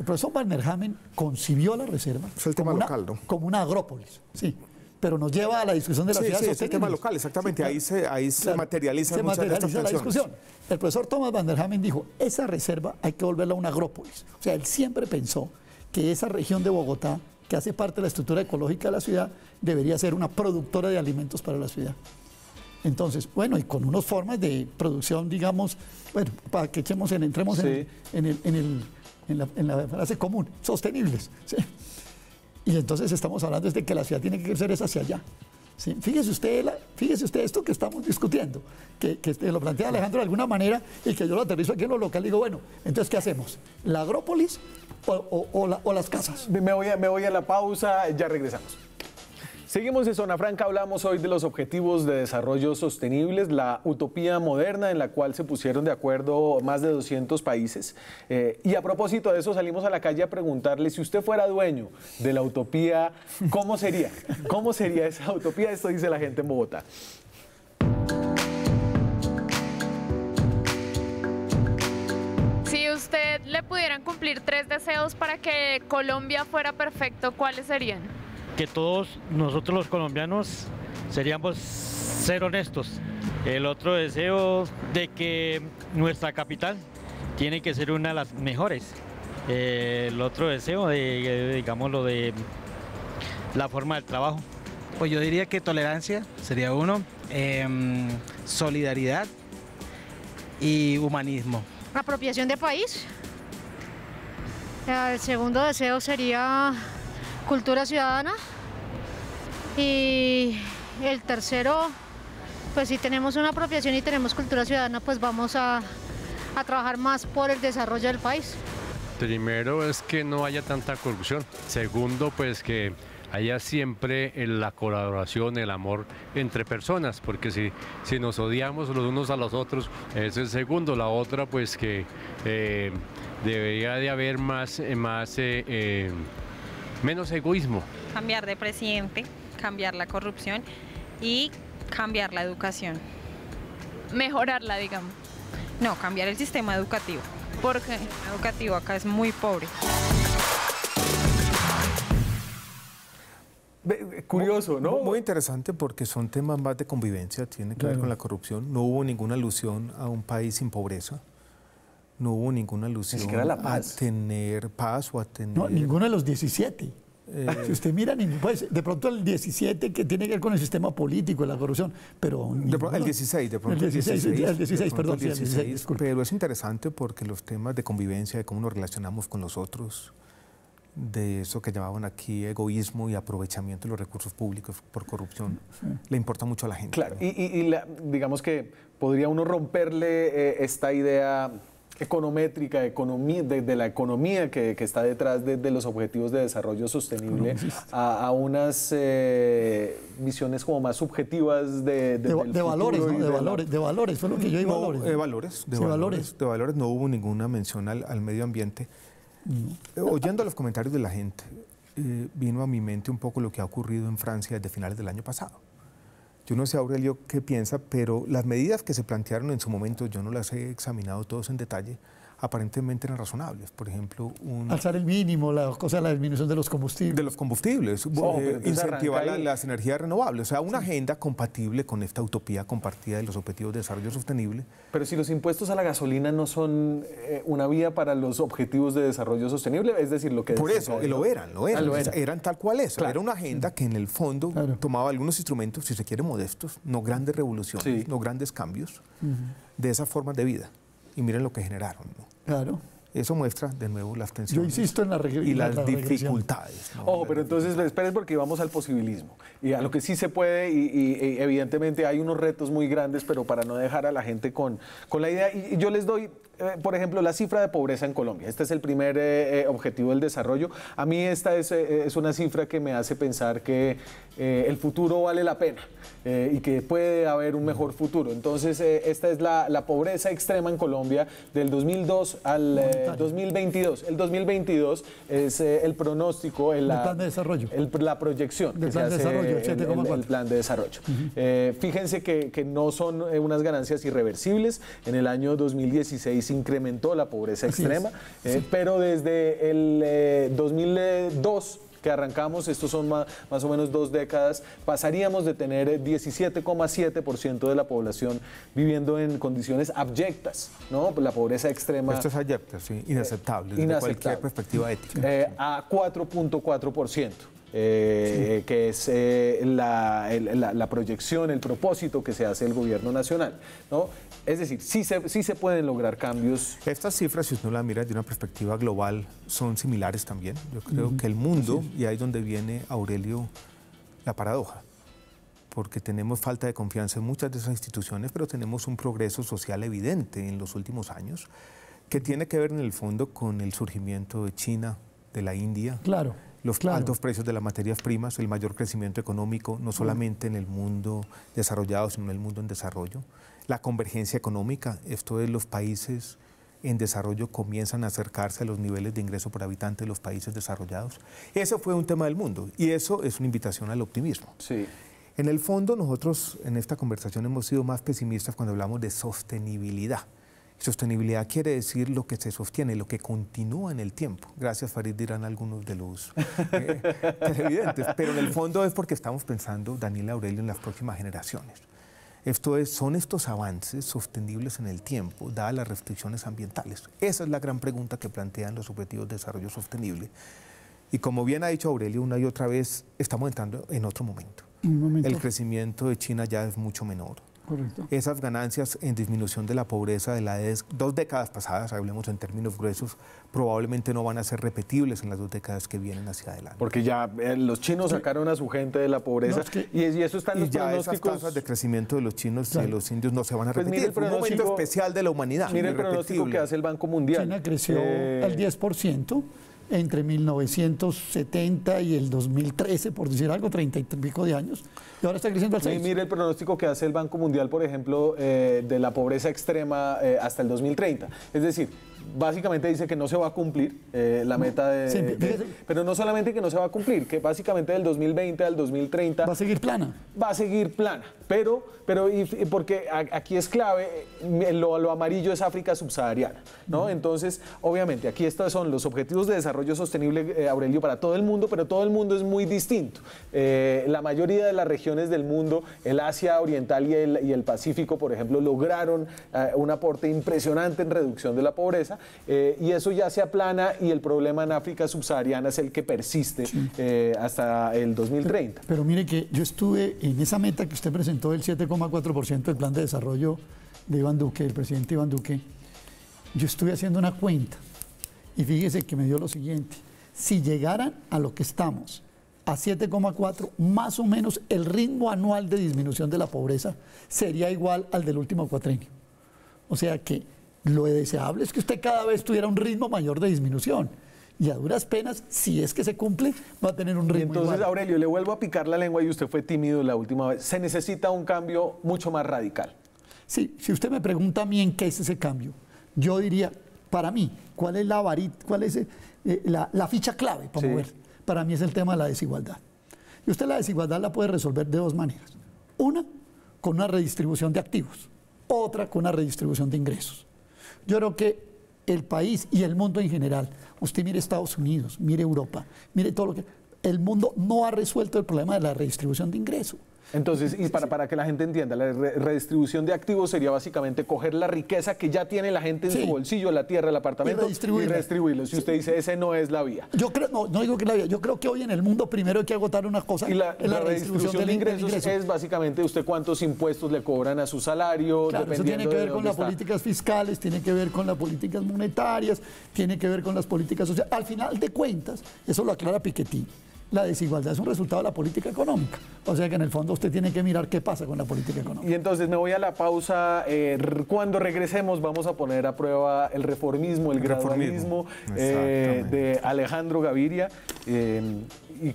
El profesor Van der Hamen concibió la reserva es el tema local, ¿no? Como una agrópolis, sí. Pero nos lleva a la discusión de la ciudad sostenible. Sí, es el tema local, exactamente. Sí, ahí se materializa muchas de estas la discusión. El profesor Thomas Van der Hamen dijo, esa reserva hay que volverla a una agrópolis. O sea, él siempre pensó que esa región de Bogotá, que hace parte de la estructura ecológica de la ciudad, debería ser una productora de alimentos para la ciudad. Entonces, bueno, y con unas formas de producción, digamos, bueno, para que entremos en la frase común, sostenibles. ¿Sí? Y entonces estamos hablando de que la ciudad tiene que crecer hacia allá. ¿Sí? Fíjese usted esto que estamos discutiendo, que lo plantea Alejandro de alguna manera y que yo lo aterrizo aquí en lo local. Digo, bueno, entonces, ¿qué hacemos? ¿La agrópolis o las casas? Me voy a la pausa, ya regresamos. Seguimos en Zona Franca, hablamos hoy de los objetivos de desarrollo sostenibles, la utopía moderna en la cual se pusieron de acuerdo más de 200 países. Y a propósito de eso, salimos a la calle a preguntarle, si usted fuera dueño de la utopía, ¿cómo sería? ¿Cómo sería esa utopía? Esto dice la gente en Bogotá. Si usted le pudieran cumplir 3 deseos para que Colombia fuera perfecto, ¿cuáles serían? Que todos nosotros los colombianos seríamos ser honestos. El otro deseo de que nuestra capital tiene que ser una de las mejores. El otro deseo digámoslo, de la forma del trabajo. Pues yo diría que tolerancia sería uno, solidaridad y humanismo. Apropiación de país. El segundo deseo sería cultura ciudadana. Y el tercero, pues si tenemos una apropiación y tenemos cultura ciudadana, pues vamos a trabajar más por el desarrollo del país. Primero es que no haya tanta corrupción. Segundo, pues que haya siempre la colaboración, el amor entre personas, porque si nos odiamos los unos a los otros, ese es el segundo. La otra, pues que debería de haber menos egoísmo. Cambiar de presidente, cambiar la corrupción y cambiar la educación. Mejorarla, digamos. No, cambiar el sistema educativo. ¿Por qué? El educativo acá es muy pobre. Curioso, ¿no? Muy interesante porque son temas más de convivencia, tiene que ver con la corrupción. No hubo ninguna alusión a un país sin pobreza. No hubo ninguna alusión a tener paz o a tener... No, ninguno de los 17. Si usted mira, pues, de pronto el 17 que tiene que ver con el sistema político, la corrupción, pero... el 16, de pronto el 16, perdón, sí, el 16, disculpe. Pero es interesante porque los temas de convivencia, de cómo nos relacionamos con los otros, de eso que llamaban aquí egoísmo y aprovechamiento de los recursos públicos por corrupción, le importa mucho a la gente. Claro, digamos que podría uno romperle esta idea econométrica, de la economía que está detrás de los objetivos de desarrollo sostenible a unas visiones como más subjetivas de valores, ¿no? De valores, fue lo que yo di, valores. De valores, no hubo ninguna mención al medio ambiente. Oyendo los comentarios de la gente, vino a mi mente un poco lo que ha ocurrido en Francia desde finales del año pasado. Yo no sé, Aurelio, qué piensa, pero las medidas que se plantearon en su momento, yo no las he examinado todas en detalle, aparentemente eran razonables. Por ejemplo, alzar el mínimo, la disminución de los combustibles. De los combustibles, incentivar las energías renovables. O sea, una agenda compatible con esta utopía compartida de los objetivos de desarrollo sostenible. Pero si los impuestos a la gasolina no son una vía para los objetivos de desarrollo sostenible, es decir, lo que... Por eso, lo eran. Eran tal cual eso. Claro. Era una agenda que en el fondo tomaba algunos instrumentos, si se quiere, modestos, no grandes revoluciones, no grandes cambios, de esas formas de vida. Y miren lo que generaron, ¿no? Claro. Eso muestra, de nuevo, las tensiones. Yo insisto en y las dificultades. ¿No? Ojo, pero entonces, esperen porque vamos al posibilismo. Y a lo que sí se puede, y evidentemente hay unos retos muy grandes, pero para no dejar a la gente con la idea. Y yo les doy, por ejemplo, la cifra de pobreza en Colombia. Este es el primer objetivo del desarrollo. A mí esta es una cifra que me hace pensar que el futuro vale la pena. Y que puede haber un mejor futuro. Entonces, esta es la pobreza extrema en Colombia del 2002 al 2022. El 2022 es el pronóstico, el plan de desarrollo. La proyección del plan de desarrollo, el plan de desarrollo. Fíjense que no son unas ganancias irreversibles. En el año 2016 incrementó la pobreza extrema, pero desde el 2002 que arrancamos, estos son más o menos 2 décadas, pasaríamos de tener 17,7% de la población viviendo en condiciones abyectas, ¿no? La pobreza extrema. Esto es abyecta, sí, inaceptable, desde cualquier perspectiva ética. A 4,4%. Que es la proyección, el propósito que se hace el gobierno nacional, ¿no? Es decir, sí se pueden lograr cambios. Estas cifras, si uno las mira de una perspectiva global, son similares también. Yo creo que el mundo, y ahí es donde viene, Aurelio, la paradoja, porque tenemos falta de confianza en muchas de esas instituciones, pero tenemos un progreso social evidente en los últimos años, que tiene que ver en el fondo con el surgimiento de China, de la India. Claro. Los altos precios de las materias primas, el mayor crecimiento económico, no solamente en el mundo desarrollado, sino en el mundo en desarrollo. La convergencia económica, esto es, los países en desarrollo comienzan a acercarse a los niveles de ingreso por habitante de los países desarrollados. Eso fue un tema del mundo y eso es una invitación al optimismo. Sí. En el fondo, nosotros en esta conversación hemos sido más pesimistas cuando hablamos de sostenibilidad. Sostenibilidad quiere decir lo que se sostiene, lo que continúa en el tiempo. Gracias, Farid, dirán algunos de los televidentes. Pero en el fondo es porque estamos pensando, Daniel, Aurelio, en las próximas generaciones. Son estos avances sostenibles en el tiempo, dadas las restricciones ambientales. Esa es la gran pregunta que plantean los Objetivos de Desarrollo Sostenible. Y como bien ha dicho Aurelio una y otra vez, estamos entrando en otro momento. El crecimiento de China ya es mucho menor. Correcto. Esas ganancias en disminución de la pobreza de las 2 décadas pasadas, hablemos en términos gruesos, probablemente no van a ser repetibles en las 2 décadas que vienen hacia adelante. Porque ya los chinos sacaron a su gente de la pobreza y eso está en los pronósticos. Esas tasas de crecimiento de los chinos y de los indios no se van a repetir. Mire Fue un momento especial de la humanidad. Mire el pronóstico que hace el Banco Mundial. China creció al 10%. Entre 1970 y el 2013, por decir algo, 30 y pico de años, y ahora está creciendo al 6%. Mire el pronóstico que hace el Banco Mundial, por ejemplo, de la pobreza extrema hasta el 2030. Es decir, básicamente dice que no se va a cumplir la meta pero no solamente que no se va a cumplir, que básicamente del 2020 al 2030... Va a seguir plana. Va a seguir plana, pero porque aquí es clave, lo amarillo es África subsahariana, ¿no? Entonces, obviamente, aquí estos son los objetivos de desarrollo sostenible, Aurelio, para todo el mundo, pero todo el mundo es muy distinto. La mayoría de las regiones del mundo, el Asia Oriental y el Pacífico, por ejemplo, lograron un aporte impresionante en reducción de la pobreza, y eso ya se aplana, y el problema en África subsahariana es el que persiste hasta el 2030. Pero mire que yo estuve en esa meta que usted presentó, el 7,4% del plan de desarrollo de Iván Duque, el presidente Iván Duque. Yo estuve haciendo una cuenta y fíjese que me dio lo siguiente: si llegaran a lo que estamos, a 7,4, más o menos el ritmo anual de disminución de la pobreza sería igual al del último cuatrenio. O sea que lo deseable es que usted cada vez tuviera un ritmo mayor de disminución. Y a duras penas, si es que se cumple, va a tener un ritmo Entonces, igual. Aurelio, le vuelvo a picar la lengua y usted fue tímido la última vez. Se necesita un cambio mucho más radical. Sí, si usted me pregunta a mí en qué es ese cambio, yo diría, para mí, ¿cuál es la varita, cuál es la ficha clave para mover? Para mí es el tema de la desigualdad. Y usted la desigualdad la puede resolver de 2 maneras. Una, con una redistribución de activos. Otra, con una redistribución de ingresos. Yo creo que el país y el mundo en general, usted mire Estados Unidos, mire Europa, mire todo lo que... El mundo no ha resuelto el problema de la redistribución de ingresos. Entonces, y para que la gente entienda, la redistribución de activos sería básicamente coger la riqueza que ya tiene la gente en su bolsillo, la tierra, el apartamento, y redistribuirlo. Si usted dice, ese no es la vía. Yo creo, no digo que es la vía, yo creo que hoy en el mundo primero hay que agotar una cosa. Y la redistribución de ingresos es básicamente usted cuántos impuestos le cobran a su salario. Claro, eso tiene que ver con las políticas fiscales, tiene que ver con las políticas monetarias, tiene que ver con las políticas sociales. Al final de cuentas, eso lo aclara Piketty, la desigualdad es un resultado de la política económica. O sea que en el fondo usted tiene que mirar qué pasa con la política económica. Y entonces me voy a la pausa. Cuando regresemos vamos a poner a prueba el reformismo, el gradualismo de Alejandro Gaviria y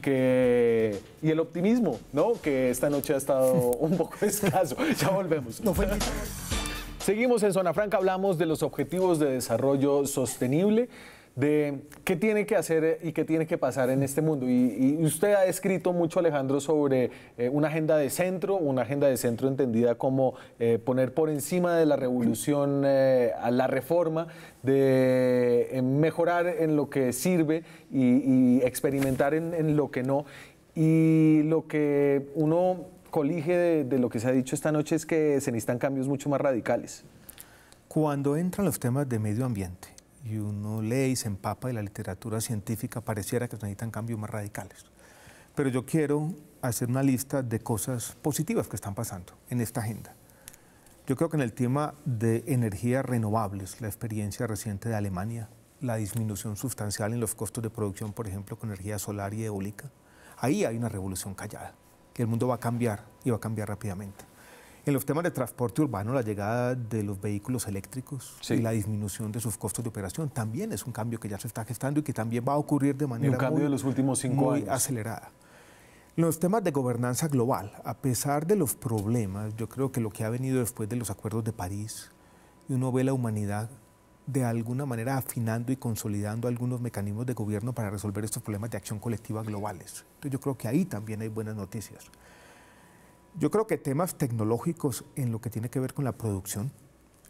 el optimismo, ¿no? Que esta noche ha estado un poco escaso. Ya volvemos. No fue Seguimos en Zona Franca, hablamos de los objetivos de desarrollo sostenible, de qué tiene que hacer y qué tiene que pasar en este mundo. Y usted ha escrito mucho, Alejandro, sobre una agenda de centro entendida como poner por encima de la revolución a la reforma, de mejorar en lo que sirve y experimentar en lo que no. Y lo que uno colige de lo que se ha dicho esta noche es que se necesitan cambios mucho más radicales. Cuando entran los temas de medio ambiente y uno lee y se empapa de la literatura científica, pareciera que se necesitan cambios más radicales. Pero yo quiero hacer una lista de cosas positivas que están pasando en esta agenda. Yo creo que en el tema de energías renovables, la experiencia reciente de Alemania, la disminución sustancial en los costos de producción, por ejemplo, con energía solar y eólica, ahí hay una revolución callada, que el mundo va a cambiar y va a cambiar rápidamente. En los temas de transporte urbano, la llegada de los vehículos eléctricos y la disminución de sus costos de operación también es un cambio que ya se está gestando y que también va a ocurrir de manera de los últimos 5 años. Acelerada. Los temas de gobernanza global, a pesar de los problemas, yo creo que lo que ha venido después de los acuerdos de París, y uno ve la humanidad de alguna manera afinando y consolidando algunos mecanismos de gobierno para resolver estos problemas de acción colectiva globales. Entonces yo creo que ahí también hay buenas noticias. Yo creo que temas tecnológicos en lo que tiene que ver con la producción,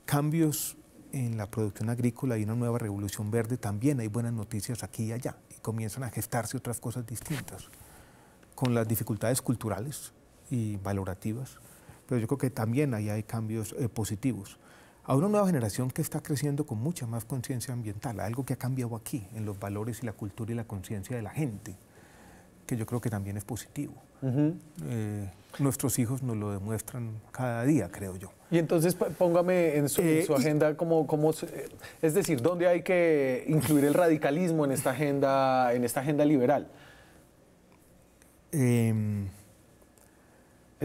cambios en la producción agrícola y una nueva revolución verde, también hay buenas noticias aquí y allá y comienzan a gestarse otras cosas distintas, con las dificultades culturales y valorativas, pero yo creo que también ahí hay cambios positivos. A una nueva generación que está creciendo con mucha más conciencia ambiental, algo que ha cambiado aquí en los valores y la cultura y la conciencia de la gente. que yo creo que también es positivo. Nuestros hijos nos lo demuestran cada día, creo yo. Y entonces póngame en su agenda es decir, ¿dónde hay que incluir el radicalismo en esta agenda liberal? Es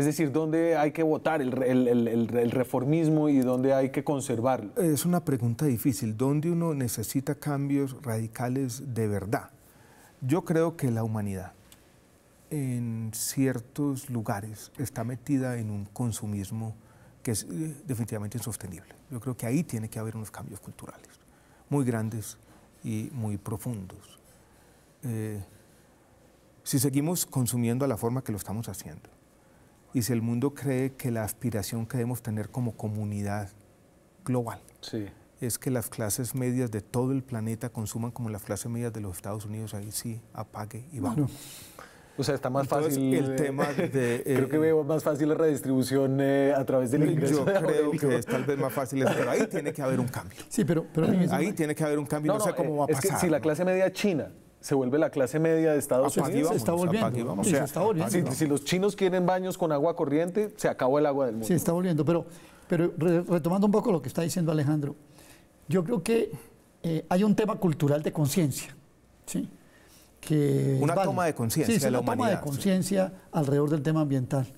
decir, ¿dónde hay que votar el reformismo y dónde hay que conservarlo? Es una pregunta difícil. ¿Dónde uno necesita cambios radicales de verdad? Yo creo que la humanidad en ciertos lugares está metida en un consumismo que es definitivamente insostenible. Yo creo que ahí tiene que haber unos cambios culturales muy grandes y muy profundos. Si seguimos consumiendo a la forma que lo estamos haciendo, y si el mundo cree que la aspiración que debemos tener como comunidad global es que las clases medias de todo el planeta consuman como las clases medias de los Estados Unidos, ahí sí, apague y vamos. O sea, está más Entonces, fácil. el tema de, creo que veo más fácil la redistribución a través del ingreso. Yo creo que es tal vez más fácil, pero ahí tiene que haber un cambio. Sí, pero ahí tiene que haber un cambio, no sé cómo va a pasar. Es que si la clase media china se vuelve la clase media de Estados Unidos, se está volviendo. O sea, si los chinos quieren baños con agua corriente, se acabó el agua del mundo. Sí, está volviendo. Pero retomando un poco lo que está diciendo Alejandro, yo creo que hay un tema cultural de conciencia, ¿sí? Una toma de conciencia de la humanidad. Una toma de conciencia alrededor del tema ambiental,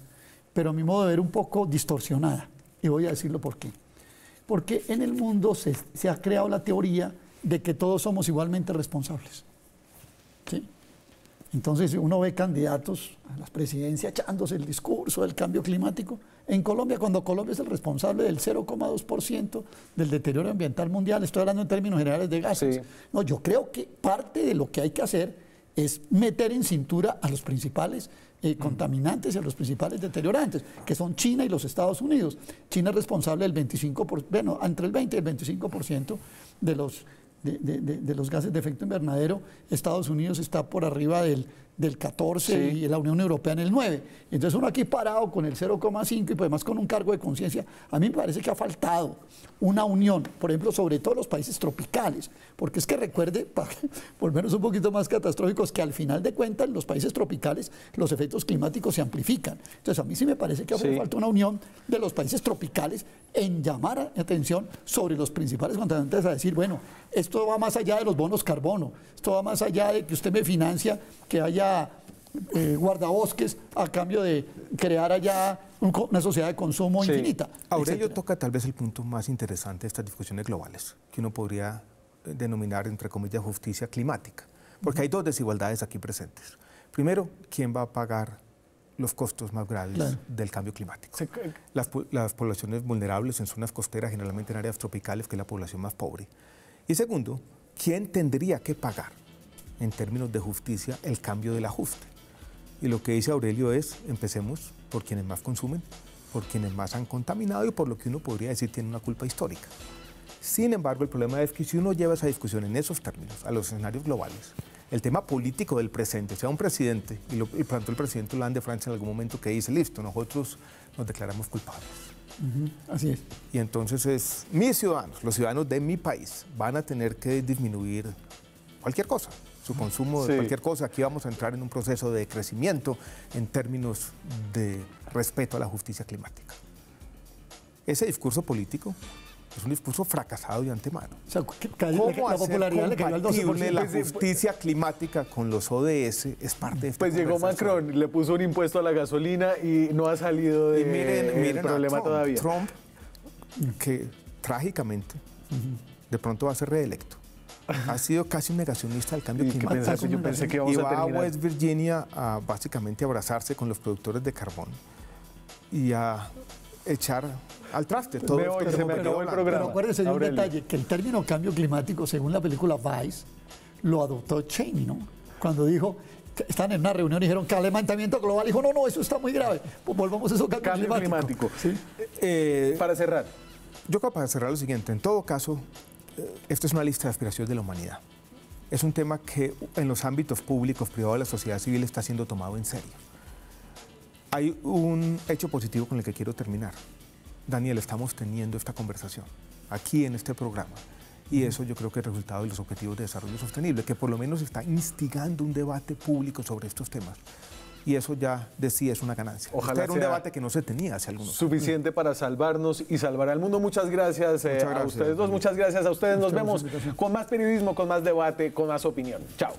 pero a mi modo de ver un poco distorsionada, y voy a decirlo por qué. Porque en el mundo se ha creado la teoría de que todos somos igualmente responsables, ¿sí? Entonces uno ve candidatos a la presidencia echándose el discurso del cambio climático. En Colombia, cuando Colombia es el responsable del 0,2% del deterioro ambiental mundial, estoy hablando en términos generales de gases. No, yo creo que parte de lo que hay que hacer es meter en cintura a los principales contaminantes y a los principales deteriorantes, que son China y los Estados Unidos. China es responsable del 25%, bueno, entre el 20 y el 25% de los gases de efecto invernadero. Estados Unidos está por arriba del 14% y la Unión Europea en el 9%. Entonces uno aquí parado con el 0,5% y pues además con un cargo de conciencia, a mí me parece que ha faltado una unión, por ejemplo, sobre todo los países tropicales, porque es que recuerde, para volvernos un poquito más catastróficos, que al final de cuentas en los países tropicales los efectos climáticos se amplifican. Entonces a mí sí me parece que hace falta una unión de los países tropicales en llamar atención sobre los principales contaminantes, a decir, bueno, esto va más allá de los bonos carbono, esto va más allá de que usted me financia que haya guardabosques a cambio de crear allá una sociedad de consumo infinita. Aurelio toca tal vez el punto más interesante de estas discusiones globales, que uno podría denominar, entre comillas, justicia climática, porque hay dos desigualdades aquí presentes. Primero, ¿quién va a pagar los costos más graves del cambio climático? Las poblaciones vulnerables en zonas costeras, generalmente en áreas tropicales, que es la población más pobre. Y segundo, ¿quién tendría que pagar, en términos de justicia, el cambio del ajuste? Y lo que dice Aurelio es, empecemos por quienes más consumen, por quienes más han contaminado y por lo que uno podría decir tiene una culpa histórica. Sin embargo, el problema es que si uno lleva esa discusión en esos términos, a los escenarios globales, el tema político del presente, o sea, un presidente, y planteó el presidente Hollande de Francia en algún momento, que dice, listo, nosotros nos declaramos culpables. Así es. Y entonces mis ciudadanos, los ciudadanos de mi país, van a tener que disminuir cualquier cosa, su consumo de cualquier cosa. Aquí vamos a entrar en un proceso de crecimiento en términos de respeto a la justicia climática. Ese discurso político es un discurso fracasado de antemano. O sea, ¿Cómo hacer compatible la justicia climática con los ODS? Es parte de esta Pues llegó Macron, le puso un impuesto a la gasolina y no ha salido del problema todavía. Trump, que trágicamente de pronto va a ser reelecto, ha sido casi un negacionista del cambio climático. Yo pensé que íbamos a terminar. Y va a West Virginia a básicamente abrazarse con los productores de carbón y a echar al traste todo esto que se me acabó el programa. Pero acuérdense de un detalle, que el término cambio climático, según la película Vice, lo adoptó Cheney, ¿no? Cuando dijo, estaban en una reunión y dijeron que calentamiento global, dijo, no, eso está muy grave, pues volvamos a eso, cambio climático. ¿Sí? Para cerrar. Yo creo para cerrar lo siguiente, en todo caso, esta es una lista de aspiraciones de la humanidad. Es un tema que en los ámbitos públicos, privados de la sociedad civil está siendo tomado en serio. Hay un hecho positivo con el que quiero terminar. Daniel, estamos teniendo esta conversación aquí en este programa Y eso yo creo que es el resultado de los Objetivos de Desarrollo Sostenible, que por lo menos está instigando un debate público sobre estos temas. Y eso ya de sí es una ganancia. Ojalá era un debate que no se tenía hace algunos años. Suficiente para salvarnos y salvar al mundo. Muchas gracias, a ustedes dos. Muchas gracias a ustedes. Nos vemos con más periodismo, con más debate, con más opinión. Chao.